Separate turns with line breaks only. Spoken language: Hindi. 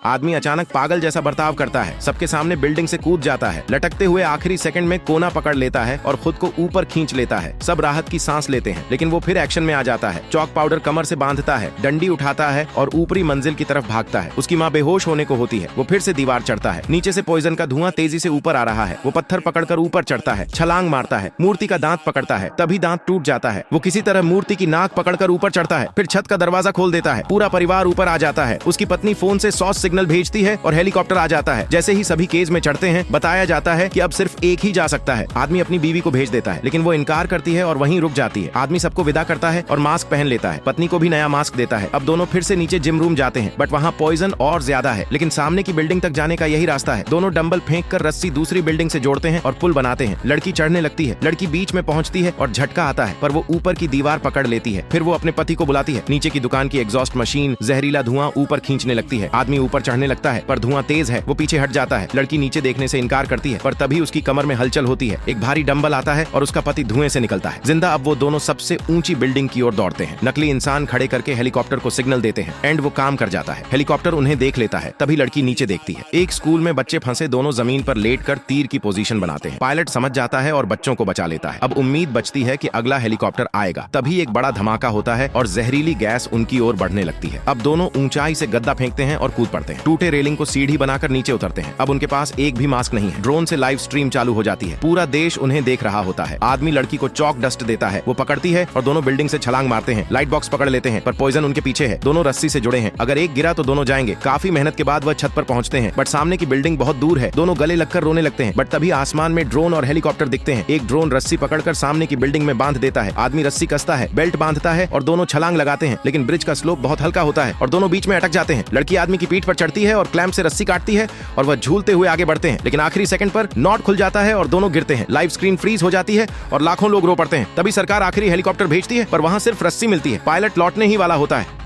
आदमी अचानक पागल जैसा बर्ताव करता है, सबके सामने बिल्डिंग से कूद जाता है, लटकते हुए आखिरी सेकंड में कोना पकड़ लेता है और खुद को ऊपर खींच लेता है। सब राहत की सांस लेते हैं, लेकिन वो फिर एक्शन में आ जाता है। चौक पाउडर कमर से बांधता है, डंडी उठाता है और ऊपरी मंजिल की तरफ भागता है। उसकी माँ बेहोश होने को होती है। वो फिर से दीवार चढ़ता है। नीचे से पॉइजन का धुआं तेजी से ऊपर आ रहा है। वो पत्थर पकड़कर ऊपर चढ़ता है, छलांग मारता है, मूर्ति का दांत पकड़ता है, तभी दांत टूट जाता है। वो किसी तरह मूर्ति की नाक पकड़कर ऊपर चढ़ता है, फिर छत का दरवाजा खोल देता है। पूरा परिवार ऊपर आ जाता है। उसकी पत्नी फोन से सॉस सिग्नल भेजती है और हेलीकॉप्टर आ जाता है। जैसे ही सभी केज में चढ़ते हैं, बताया जाता है कि अब सिर्फ एक ही जा सकता है। आदमी अपनी बीवी को भेज देता है, लेकिन वो इनकार करती है और वहीं रुक जाती है। आदमी सबको विदा करता है और मास्क पहन लेता है। पत्नी को भी नया मास्क देता है। अब दोनों फिर से नीचे जिम रूम जाते हैं, बट वहाँ पॉइजन और ज्यादा है। लेकिन सामने की बिल्डिंग तक जाने का यही रास्ता है। दोनों डंबल फेंक कर रस्सी दूसरी बिल्डिंग से जोड़ते हैं और पुल बनाते हैं। लड़की चढ़ने लगती है। लड़की बीच में पहुंचती है और झटका आता है, पर वो ऊपर की दीवार पकड़ लेती है। फिर वो अपने पति को बुलाती है। नीचे की दुकान की एग्जॉस्ट मशीन जहरीला धुआं ऊपर खींचने लगती है। आदमी ऊपर चढ़ने लगता है, पर धुआं तेज है। वो पीछे हट जाता है। लड़की नीचे देखने से इनकार करती है, पर तभी उसकी कमर में हलचल होती है। एक भारी डंबल आता है और उसका पति धुएं से निकलता है जिंदा। अब वो दोनों सबसे ऊंची बिल्डिंग की ओर दौड़ते हैं। नकली इंसान खड़े करके हेलीकॉप्टर को सिग्नल देते हैं एंड वो काम कर जाता है। हेलीकॉप्टर उन्हें देख लेता है। तभी लड़की नीचे देखती है। एक स्कूल में बच्चे फंसे दोनों जमीन पर लेटकर तीर की पोजीशन बनाते हैं। पायलट समझ जाता है और बच्चों को बचा लेता है। अब उम्मीद बचती है कि अगला हेलीकॉप्टर आएगा। तभी एक बड़ा धमाका होता है और जहरीली गैस उनकी ओर बढ़ने लगती है। अब दोनों ऊंचाई से गद्दा फेंकते हैं और कूद पड़ते हैं। टूटे रेलिंग को सीढ़ी बनाकर नीचे उतरते हैं। अब उनके पास एक भी मास्क नहीं है। ड्रोन से लाइव स्ट्रीम चालू हो जाती है। पूरा देश उन्हें देख रहा होता है। आदमी लड़की को चौक डस्ट देता है। वो पकड़ती है और दोनों बिल्डिंग से छलांग मारते हैं। लाइट बॉक्स पकड़ लेते हैं, पर पॉइजन उनके पीछे है। दोनों रस्सी से जुड़े हैं। अगर एक गिरा तो दोनों जाएंगे। काफी मेहनत के बाद वह छत पर पहुंचते हैं, बट सामने की बिल्डिंग बहुत दूर है। दोनों गले लगकर रोने लगते हैं, बट तभी आसमान में ड्रोन और हेलीकॉप्टर दिखते हैं। एक ड्रोन रस्सी पकड़कर सामने की बिल्डिंग में बांध देता है। आदमी रस्सी कसता है, बेल्ट बांधता है और दोनों छलांग लगाते हैं, लेकिन ब्रिज का स्लोप बहुत हल्का होता है और दोनों बीच में अटक जाते हैं। लड़की आदमी की पीठ पर चढ़ती है और क्लैंप से रस्सी काटती है और वह झूलते हुए आगे बढ़ते हैं, लेकिन आखिरी सेकंड पर नॉट खुल जाता है और दोनों गिरते हैं। लाइव स्क्रीन फ्रीज हो जाती है और लाखों लोग रो पड़ते हैं। तभी सरकार आखिरी हेलीकॉप्टर भेजती है, पर वहां सिर्फ रस्सी मिलती है। पायलट लौटने ही वाला होता है।